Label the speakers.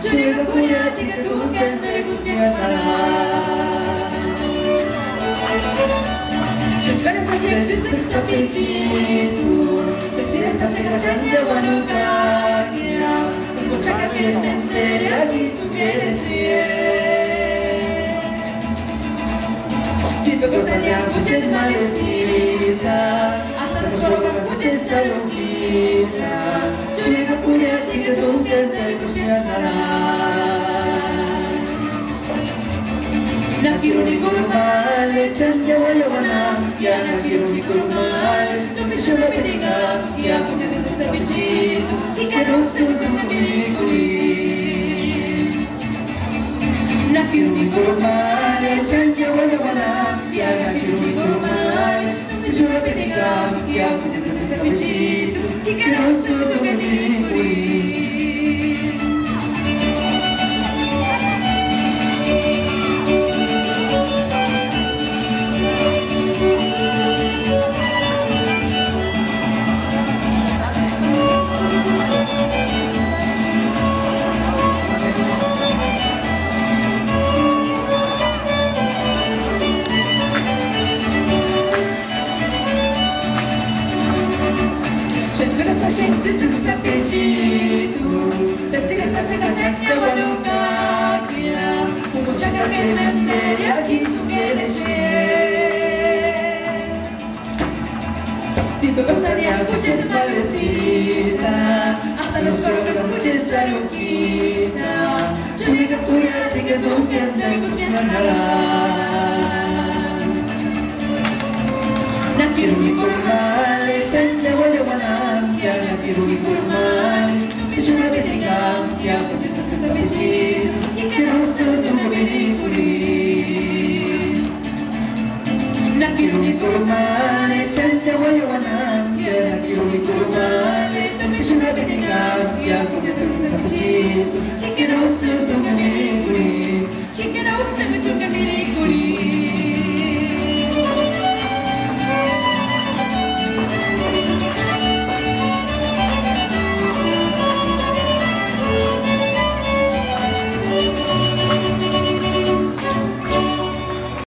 Speaker 1: Juriga kuya tiga tunggan dari kusmiatara Jungkara saja titik sampai citu Sestira saja kasanya wanukakia Bocah kakek mentere lagi tu keresie Tipe persanya kucet malesita Asal sorokan kucet salukita Juriga kuya tiga tunggan dari kusmiatara Nakiruni kurumale, chanja wayawana Ya nakiruni kurumale, numishula bediga Ya punya tetap bijitu, ikarosu nunabirikuri Nakiruni kurumale, chanja wayawana Ya nakiruni kurumale, numishula bediga Ya punya tetap bijitu, ikarosu nunabirikuri Sampai citu, sesira saja kasihnya wanukakia, bocah kakek mentere lagi tu keresie. Tipe konsanya kucet malesita, asal sekolah kucet salukita, juriga kuya tiga tunggan dari kusmiatara. Nakiruni kurmale, chanja wayawana. Nakiruni kurmale, numishula bediga Ya punya tetap bijitu, ikarosu nunabirikuri Nakiruni kurmale, chanja wayawana Ya nakiruni kurmale, numishula bediga Ya punya tetap bijitu